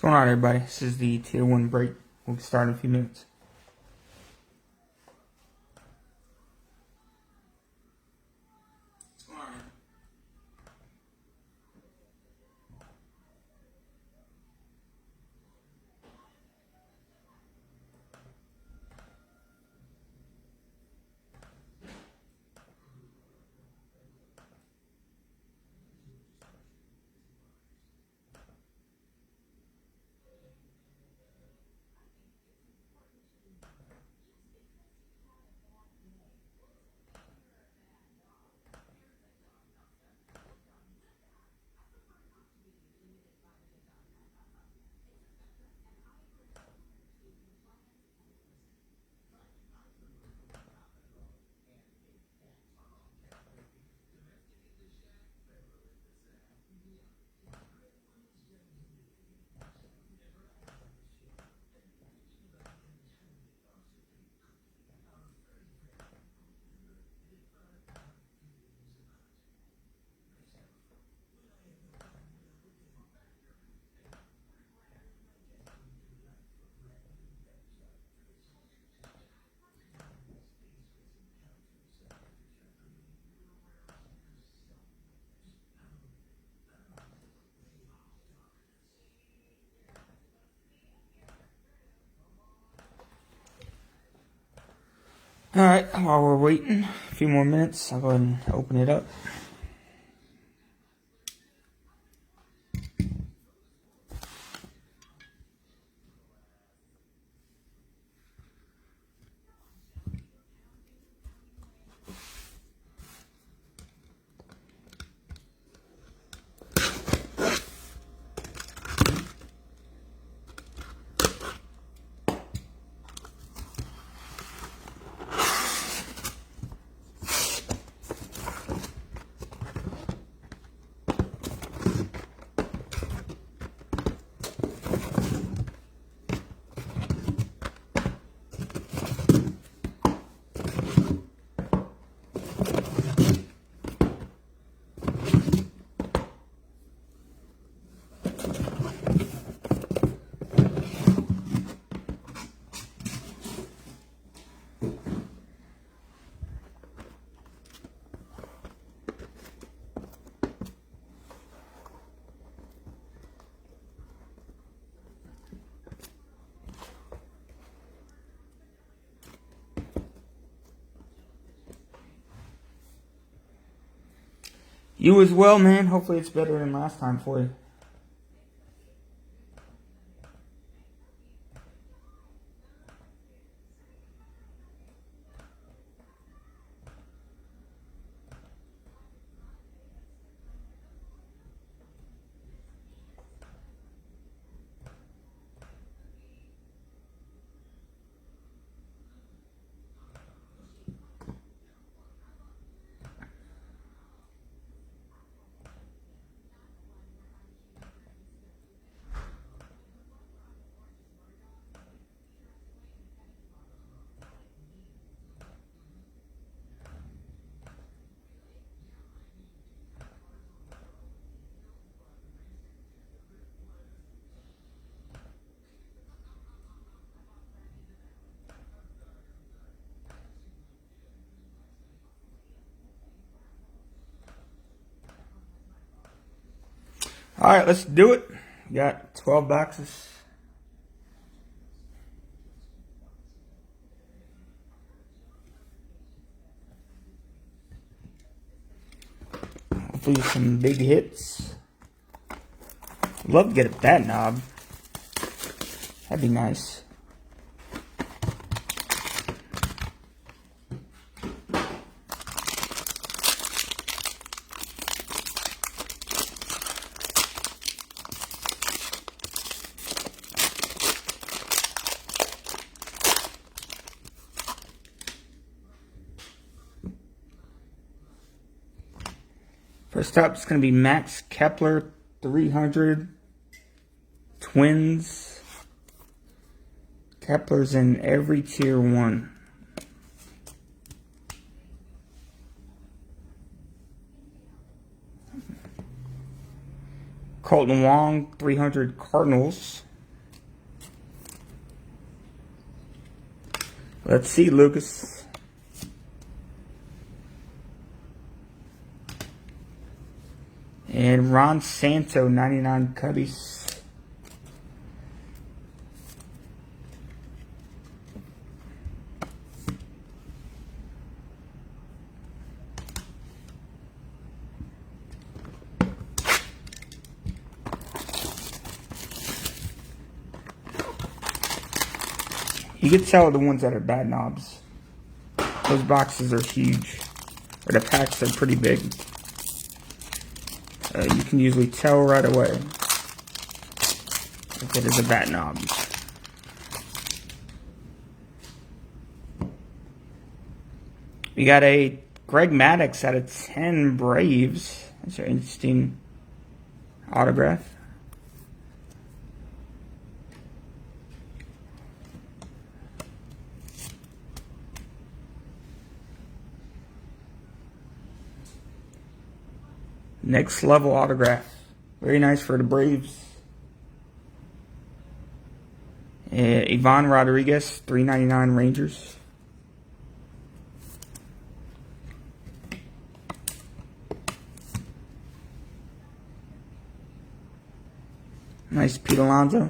What's going on, everybody? This is the Tier 1 break. We'll start in a few minutes. Alright, while we're waiting a few more minutes, I'll go ahead and open it up. You as well, man. Hopefully it's better than last time for you. Alright, let's do it. Got 12 boxes. Hopefully some big hits. Love to get that knob. That'd be nice. First up, it's going to be Max Kepler 300 Twins. Kepler's in every Tier 1. Colton Wong 300 Cardinals. Let's see, Lucas. And Ron Santo, 99 Cubbies. You can tell the ones that are bad knobs. Those boxes are huge. Or the packs are pretty big. You can usually tell right away if it is a bad knob. We got a Greg Maddux out of 10 Braves. That's an interesting autograph. Next level autograph. Very nice for the Braves. Ivan Rodriguez, $3.99 Rangers. Nice Pete Alonso.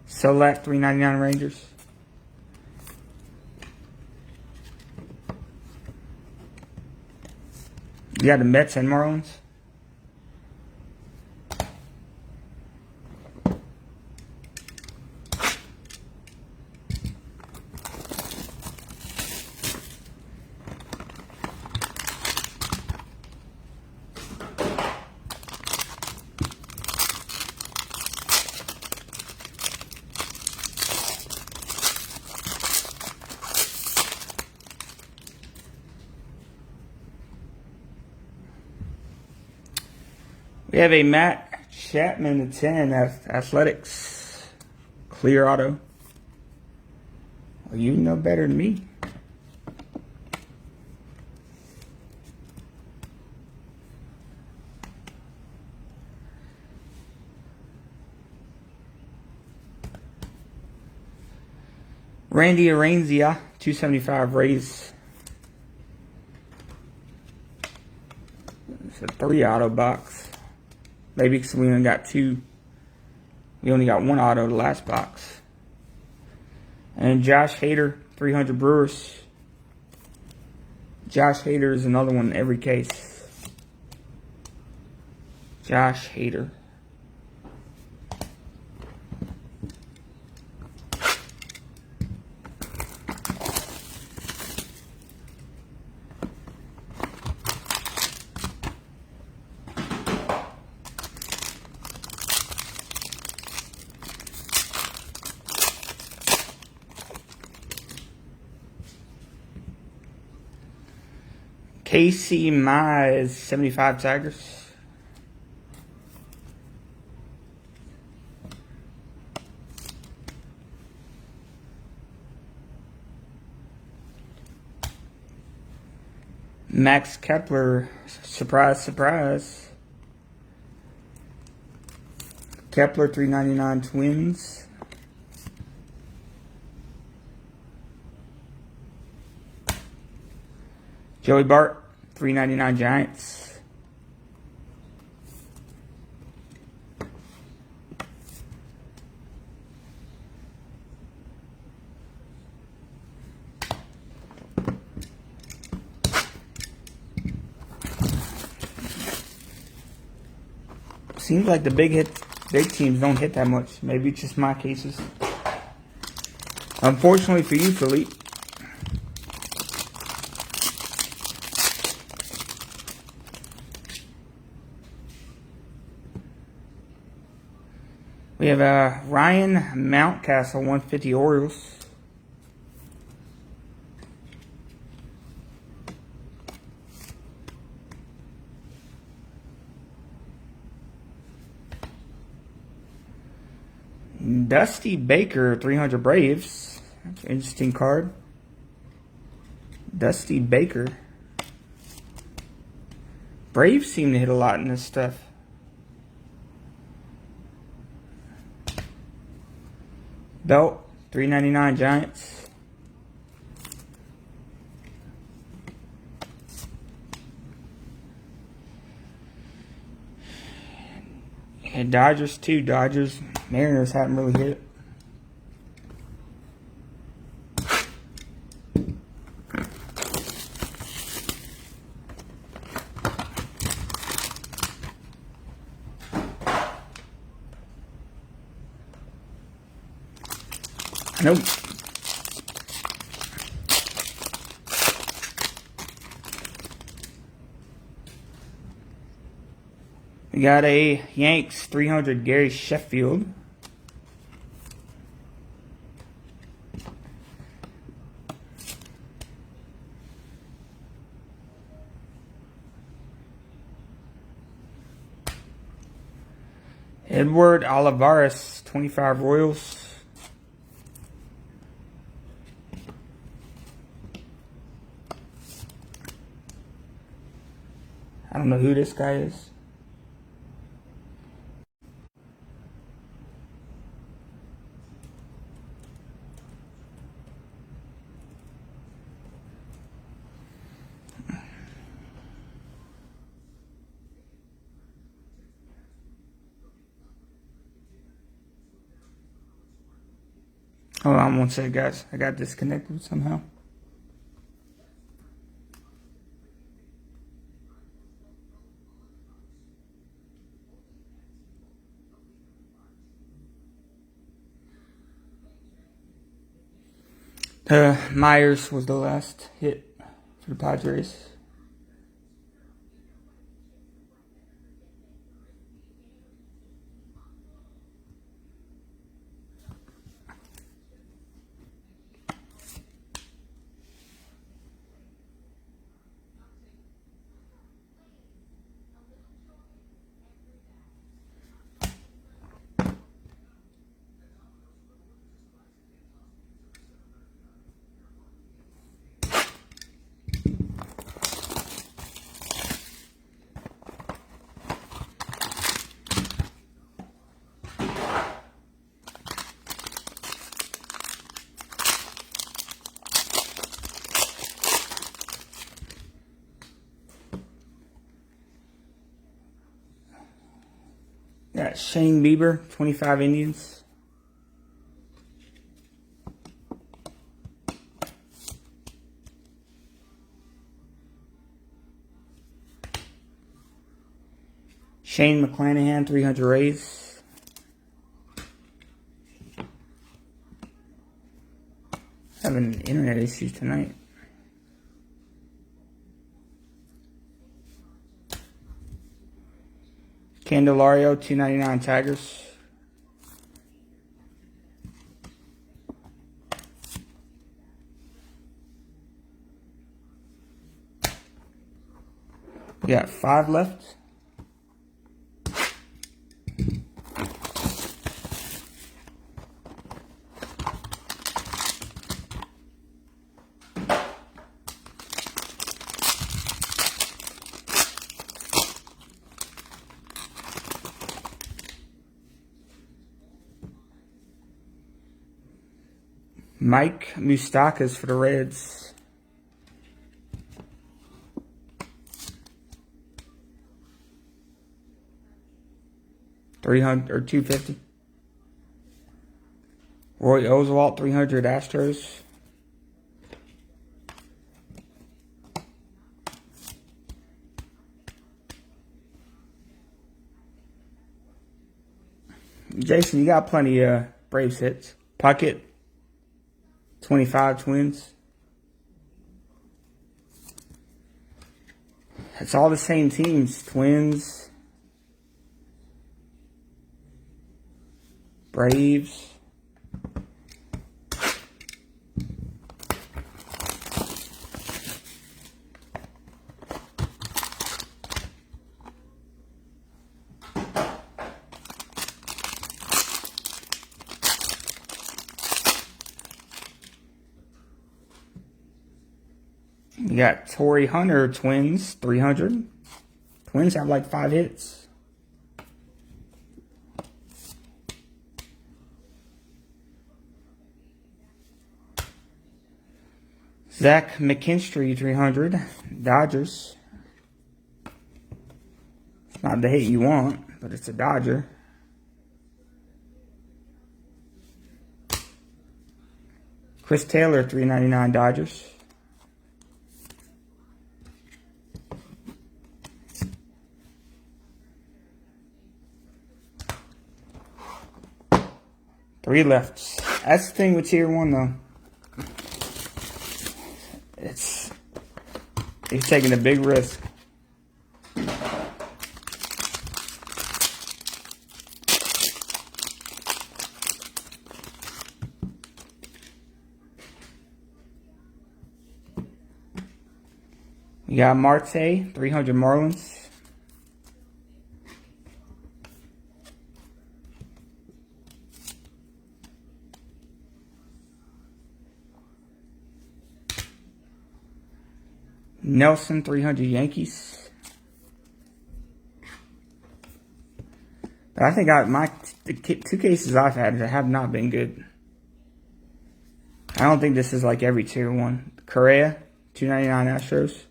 Select, $3.99 Rangers. You got the Mets and Marlins. We have a Matt Chapman to 10 Athletics. Clear auto. Well, you know better than me. Randy Arenzia, 275 Rays. It's a 3 auto box. Maybe because we only got 2. We only got 1 auto the last box. And Josh Hader, 300 Brewers. Josh Hader is another one in every case. Josh Hader. Casey Mize, 75 Tigers. Max Kepler, surprise, surprise. Kepler, $3.99 Twins. Joey Bart, $3.99 Giants. Seems like the big teams don't hit that much. Maybe it's just my cases. Unfortunately for you, Philippe. We have Ryan Mountcastle, 150 Orioles. Dusty Baker, 300 Braves. That's an interesting card. Dusty Baker. Braves seem to hit a lot in this stuff. Belt, $3.99 Giants. And Dodgers too. Dodgers, Mariners haven't really hit. Nope. We got a Yanks 300 Gary Sheffield. Edward Olivares 25 Royals. I don't know who this guy is. Hold on one second, guys. I got disconnected somehow. Myers was the last hit for the Padres. Got Shane Bieber, 25 Indians. Shane McClanahan, 300 Rays. Having internet issues tonight. Candelario, 299 Tigers. We got 5 left. Mike Moustakas for the Reds. $300 or $250. Roy Oswalt, 300 Astros. Jason, you got plenty of Braves hits. Puckett, 25 Twins. It's all the same teams. Twins, Braves. You got Torrey Hunter, Twins, 300. Twins have like 5 hits. Zach McKinstry, 300. Dodgers. It's not the hit you want, but it's a Dodger. Chris Taylor, $3.99 Dodgers. Three lefts. That's the thing with Tier 1, though. He's taking a big risk. You got Marte, 300 Marlins. Nelson, 300 Yankees. But I think the two cases I've had have not been good. I don't think this is like every Tier 1. Correa, $2.99 Astros.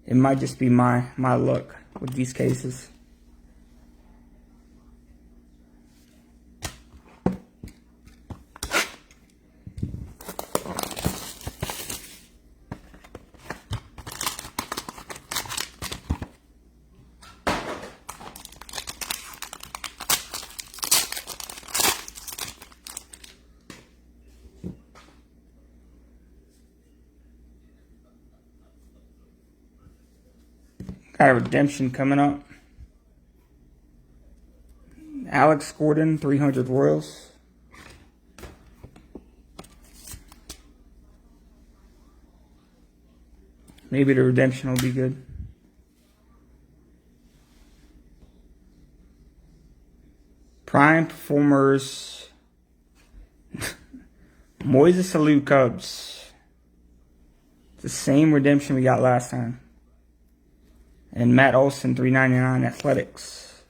It might just be my luck with these cases. Got a redemption coming up. Alex Gordon, 300 Royals. Maybe the redemption will be good. Prime Performers. Moises Alou Cubs. It's the same redemption we got last time. And Matt Olson, $3.99 Athletics.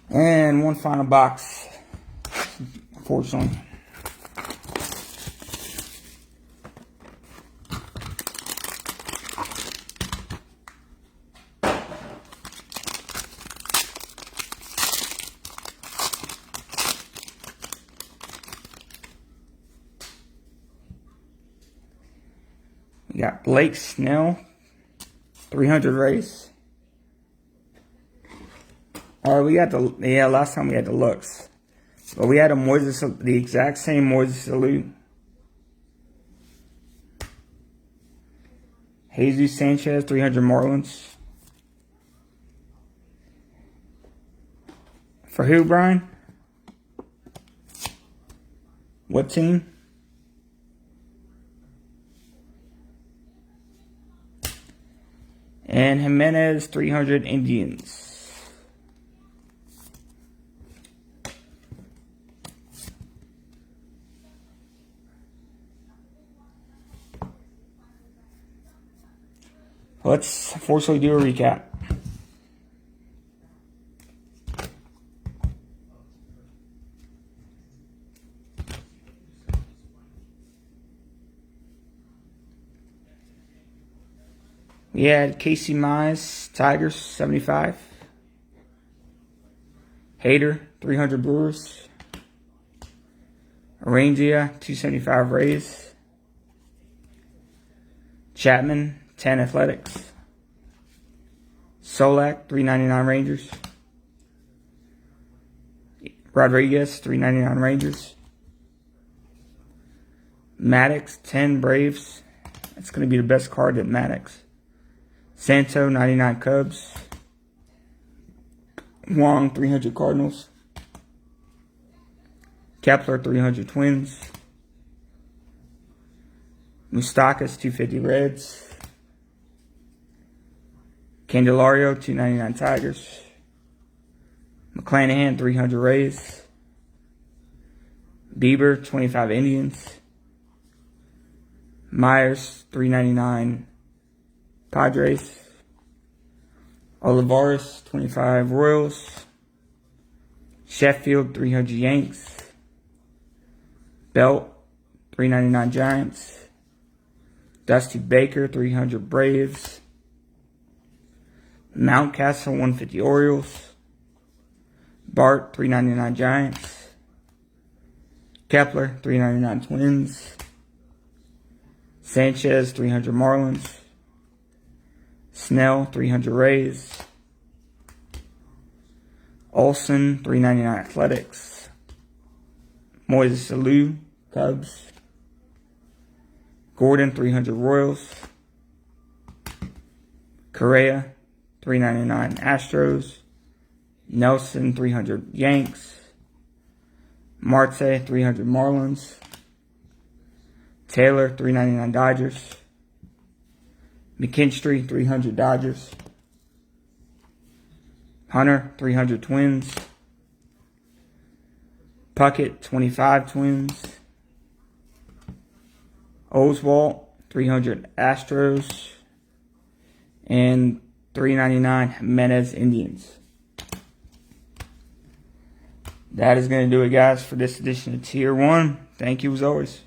And one final box, unfortunately. We got Blake Snell, 300 Rays. We got last time we had the Lux. But we had the exact same Moises Alou. Jesus Sanchez, 300 Marlins. For who, Brian? What team? And Jimenez, 300 Indians. Let's unfortunately do a recap. We had Casey Mize, Tigers, 75. Hader, 300 Brewers. Arrangia, 275 Rays. Chapman, 10 Athletics. Solak, 399 Rangers. Rodriguez, 399 Rangers. Maddox, 10 Braves. That's going to be the best card at Maddox. Santo, 99 Cubs. Wong, 300 Cardinals. Kepler, 300 Twins. Moustakas, 250 Reds. Candelario, 299 Tigers. McClanahan, 300 Rays. Bieber, 25 Indians. Myers, 399 Padres. Olivares, 25 Royals. Sheffield, 300 Yanks. Belt, 399 Giants. Dusty Baker, 300 Braves. Mountcastle 150 Orioles. Bart 399 Giants. Kepler 399 Twins. Sanchez 300 Marlins. Snell 300 Rays. Olsen 399 Athletics. Moises Alou Cubs. Gordon 300 Royals. Correa 399 Astros. Nelson 300 Yanks. Marte 300 Marlins. Taylor 399 Dodgers. McKinstry 300 Dodgers. Hunter 300 Twins. Puckett 25 Twins. Oswalt 300 Astros. And 399 Jimenez Indians. That is going to do it, guys, for this edition of Tier 1. Thank you as always.